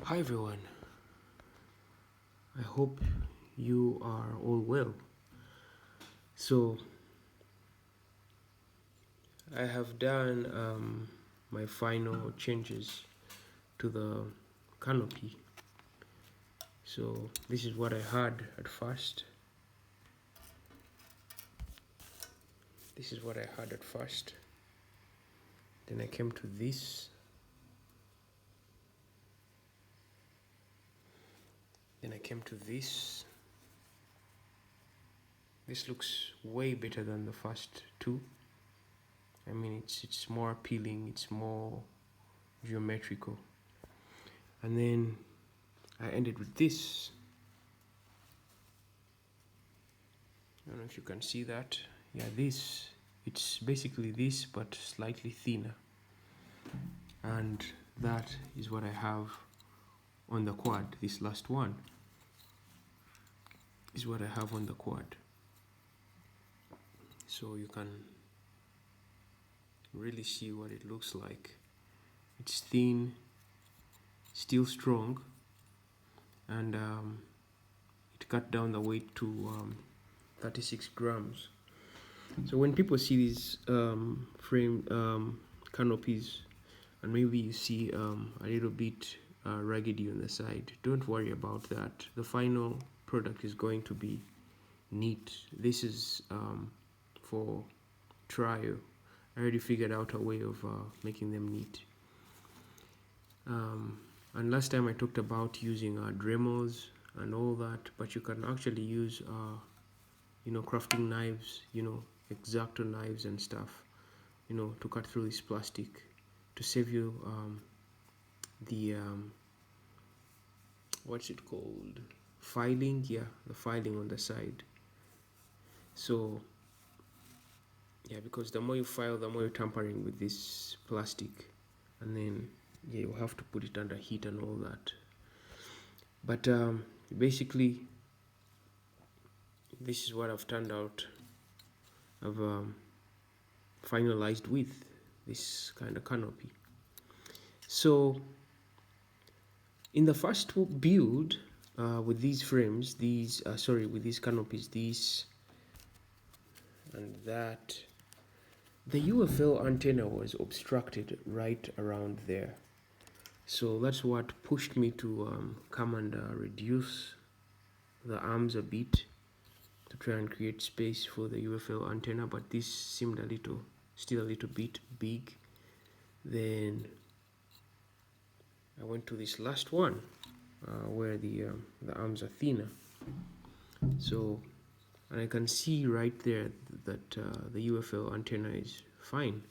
Hi everyone, I hope you are all well. So, I have done my final changes to the canopy. So, this is what I had at first. This is what I had at first. Then I came to this. Then I came to this. This looks way better than the first two. I mean, it's more appealing, it's more geometrical. And then I ended with this. I don't know if you can see that. Yeah, this, it's basically this but slightly thinner, and that is what I have on the quad. This last one is what I have on the quad, so you can really see what it looks like. It's thin, still strong, and it cut down the weight to 36 grams. So when people see these frame canopies, and maybe you see a little bit raggedy on the side, don't worry about that. The final product is going to be neat. This is for trial. I already figured out a way of making them neat. And last time I talked about using Dremels and all that, but you can actually use crafting knives, X-Acto knives and stuff, to cut through this plastic, to save you the what's it called, filing. Yeah, the filing on the side. So yeah, because the more you file, the more you're tampering with this plastic, and then yeah, you have to put it under heat and all that. But basically this is what I've turned out. I've finalized with this kind of canopy. So in the first build with these frames, with these canopies, these and that, the UFL antenna was obstructed right around there. So that's what pushed me to come and reduce the arms a bit to try and create space for the UFL antenna, but this seemed still a little bit big. Then I went to this last one where the arms are thinner. So, and I can see right there that the UFL antenna is fine.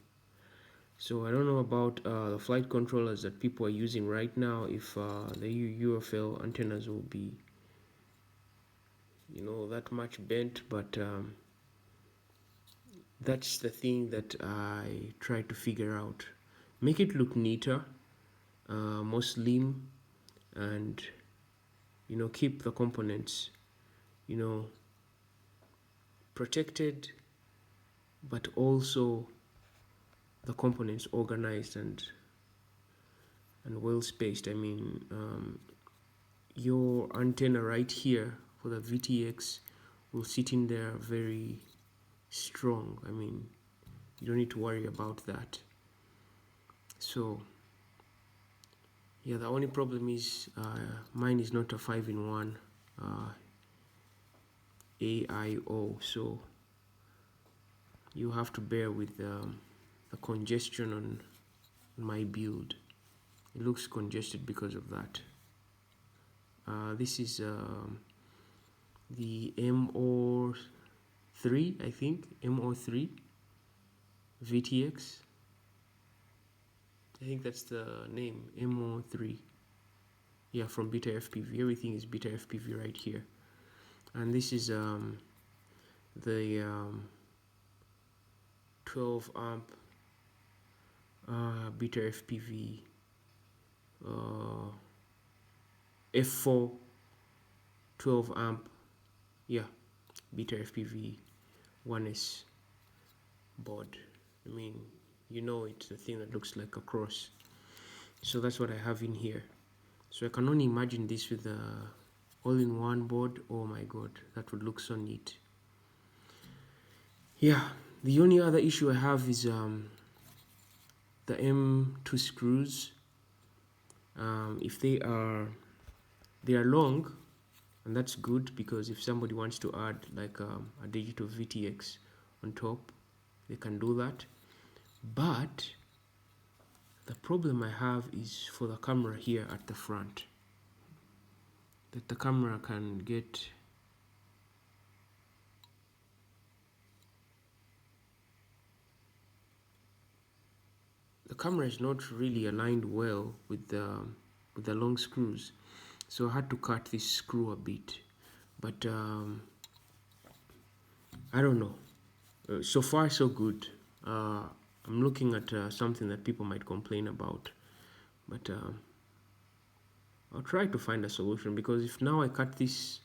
So I don't know about the flight controllers that people are using right now, if the UFL antennas will be that much bent, but that's the thing that I try to figure out. Make it look neater, more slim, and keep the components protected, but also the components organized and well spaced. I mean, your antenna right here for the VTX will sit in there very strong. I mean, you don't need to worry about that. So yeah, the only problem is mine is not a 5-in-1 AIO, so you have to bear with the congestion on my build. It looks congested because of that. This is the MO3, I think, MO3 VTX. I think that's the name, MO3. Yeah, from Beta FPV. Everything is Beta FPV right here. And this is the 12 amp Beta FPV F4 12 amp, yeah, Beta FPV 1S board. I mean, it's the thing that looks like a cross. So that's what I have in here. So I can only imagine this with the all-in-one board. Oh my god, that would look so neat. Yeah, the only other issue I have is the M2 screws. If they are long, and that's good, because if somebody wants to add like a digital VTX on top, they can do that. But the problem I have is for the camera here at the front, that the camera can get the camera is not really aligned well with the long screws, so I had to cut this screw a bit. But I don't know. So far so good. I'm looking at something that people might complain about, but I'll try to find a solution, because if now I cut this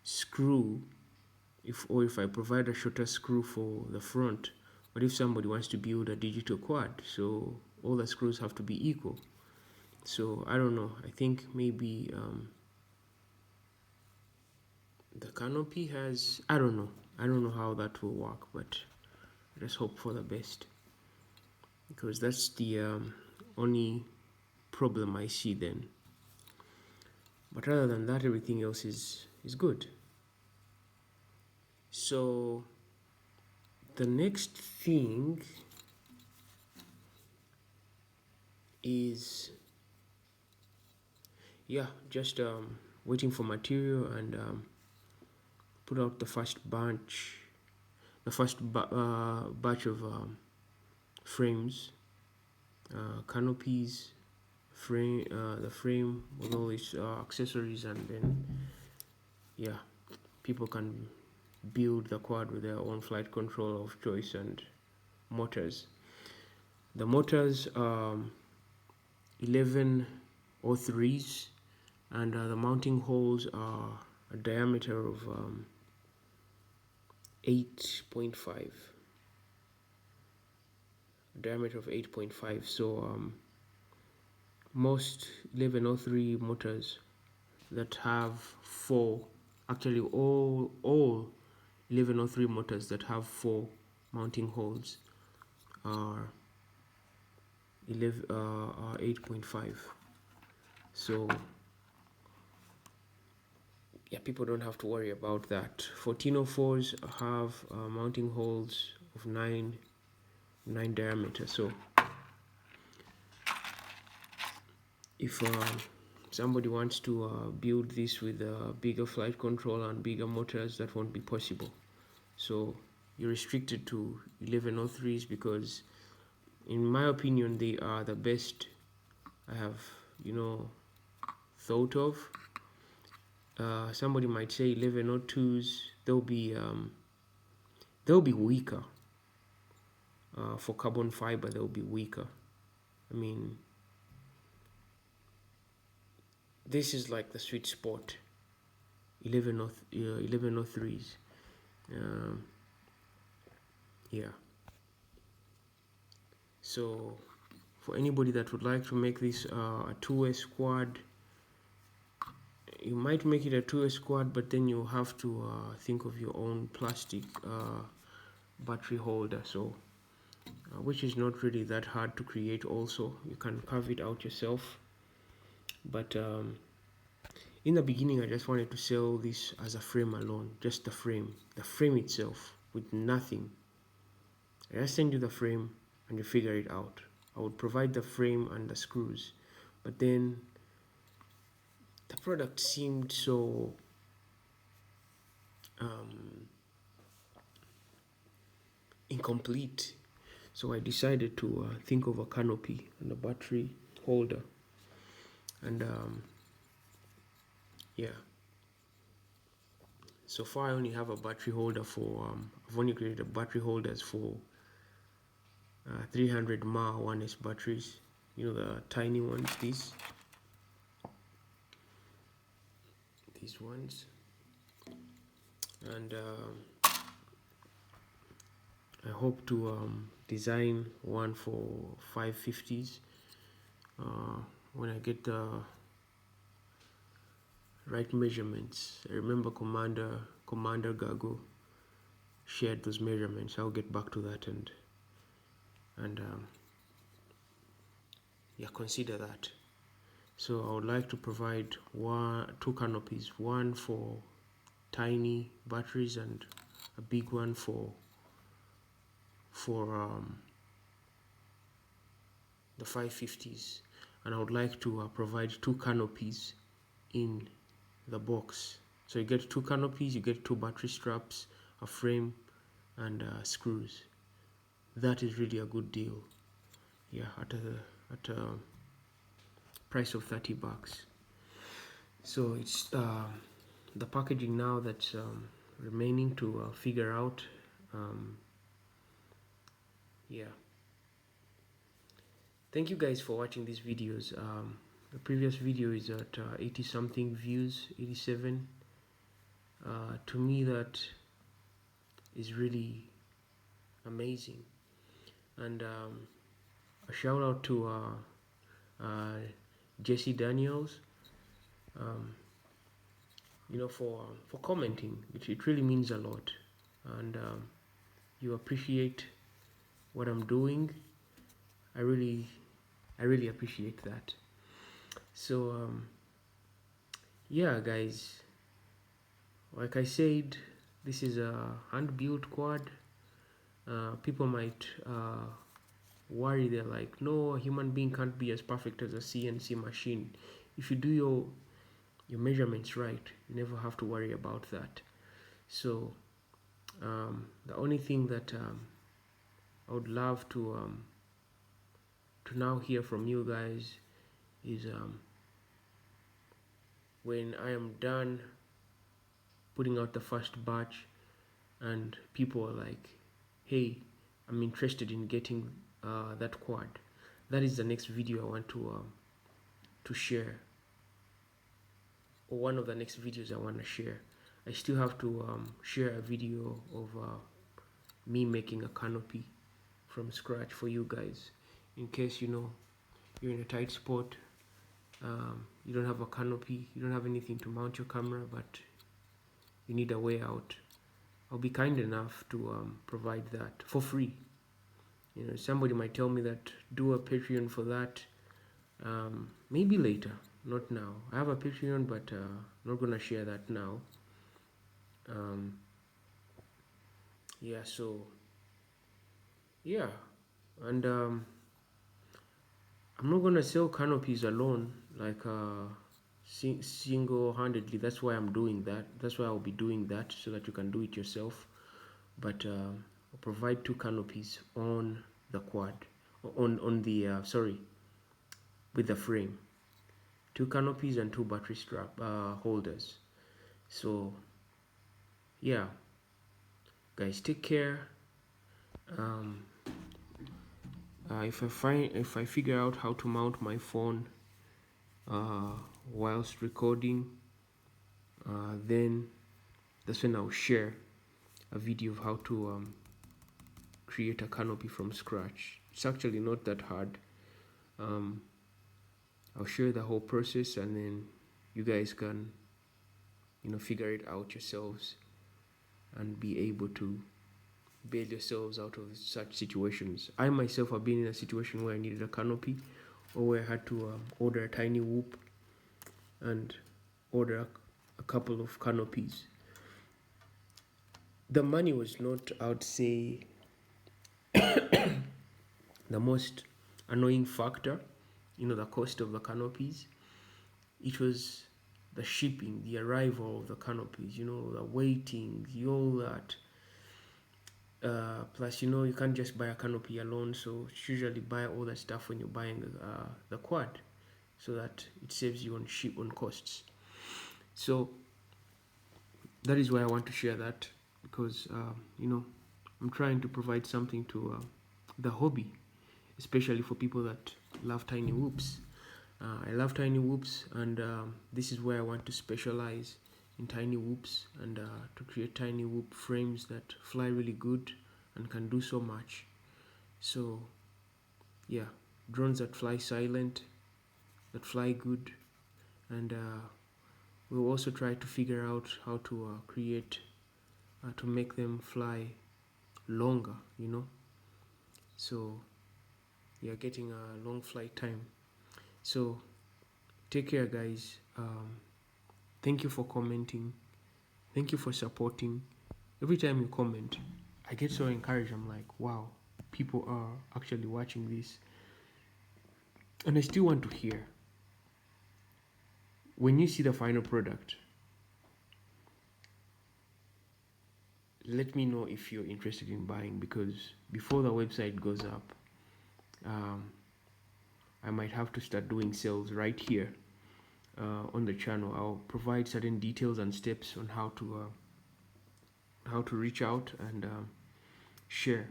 screw, if I provide a shorter screw for the front, what if somebody wants to build a digital quad? So all the screws have to be equal. So I don't know. I think maybe the canopy has, I don't know how that will work, but let's hope for the best, because that's the only problem I see then. But other than that, everything else is good. So the next thing is, yeah, just waiting for material and put out the first batch of frames, canopies, the frame with all its accessories, and then yeah, people can build the quad with their own flight control of choice and motors. The motors 1103s, and the mounting holes are a diameter of 8.5. Diameter of 8.5. So most 1103 motors that have four, actually all 1103 motors that have four mounting holes are 8.5. So yeah, people don't have to worry about that. 1404s have mounting holes of 9 diameter. So if somebody wants to build this with a bigger flight control and bigger motors, that won't be possible. So you're restricted to 1103s, because in my opinion they are the best I have thought of. Somebody might say 1102s, they'll be weaker. For carbon fiber, they'll be weaker. I mean, this is like the sweet spot, 1103s. Yeah. So for anybody that would like to make this a two-way squad, you might make it a two-way squad, but then you have to think of your own plastic battery holder. So which is not really that hard to create. Also, you can carve it out yourself. But in the beginning, I just wanted to sell this as a frame alone, just the frame itself with nothing. I just send you the frame and you figure it out. I would provide the frame and the screws, but then the product seemed so incomplete. So I decided to think of a canopy and a battery holder. And yeah, so far I only have a battery holder for I've only created battery holders for 300 mAh 1S batteries, the tiny ones, these ones. And I hope to design one for 550s when I get the right measurements. I remember Commander Gago shared those measurements. I'll get back to that and yeah, consider that. So I would like to provide two canopies, one for tiny batteries and a big one for the 550s, and I would like to provide two canopies in the box. So you get two canopies, you get two battery straps, a frame, and screws. That is really a good deal. Yeah, at a price of $30. So it's the packaging now that's remaining to figure out. Yeah. Thank you guys for watching these videos. The previous video is at 80 something views, 87. To me, that is really amazing. And a shout out to Jesse Daniels, for commenting. It really means a lot, and you appreciate what I'm doing. I really appreciate that. So yeah, guys, like I said, this is a hand-built quad. People might worry, they're like, no, a human being can't be as perfect as a CNC machine. If you do your measurements right, you never have to worry about that. So the only thing that I would love to now hear from you guys is when I am done putting out the first batch and people are like, hey, I'm interested in getting that quad. That is the next video I want to share, or one of the next videos I want to share. I still have to share a video of me making a canopy from scratch for you guys, in case you're in a tight spot, you don't have a canopy, you don't have anything to mount your camera, but you need a way out. I'll be kind enough to provide that for free. Somebody might tell me that do a Patreon for that. Maybe later, not now. I have a Patreon, but not gonna share that now. Yeah, so yeah, and I'm not gonna sell canopies alone, like single-handedly. That's why I'm doing that. That's why I'll be doing that, so that you can do it yourself. But I'll provide two canopies on the quad, on the sorry, with the frame. Two canopies and two battery strap holders. So yeah, guys, take care. If I figure out how to mount my phone whilst recording, then that's when I'll share a video of how to create a canopy from scratch. It's actually not that hard. I'll share the whole process, and then you guys can figure it out yourselves and be able to bail yourselves out of such situations. I myself have been in a situation where I needed a canopy, or where I had to order a tiny whoop and order a couple of canopies. The money was not, I would say, the most annoying factor, the cost of the canopies. It was the shipping, the arrival of the canopies, the waiting, all that. Plus, you can't just buy a canopy alone, so usually buy all that stuff when you're buying the quad, so that it saves you on costs. So that is why I want to share that, because I'm trying to provide something to the hobby, especially for people that love tiny whoops. I love tiny whoops, and this is where I want to specialize in tiny whoops, and to create tiny whoop frames that fly really good and can do so much. So yeah, drones that fly silent, that fly good, and we'll also try to figure out how to create to make them fly longer, you know, so you're getting a long flight time. So take care, guys. Thank you for commenting, thank you for supporting. Every time you comment, I get so encouraged. I'm like, wow, people are actually watching this. And I still want to hear, when you see the final product, let me know if you're interested in buying, because before the website goes up, I might have to start doing sales right here on the channel. I'll provide certain details and steps on how to reach out and share.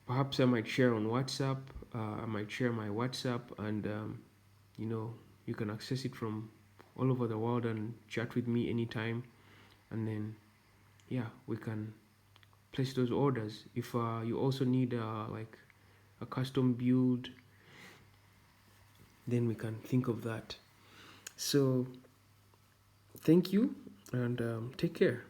Perhaps I might share on WhatsApp. I might share my WhatsApp, and you know, you can access it from all over the world and chat with me anytime. And then, yeah, we can place those orders. If you also need like a custom build, then we can think of that. So, thank you, and take care.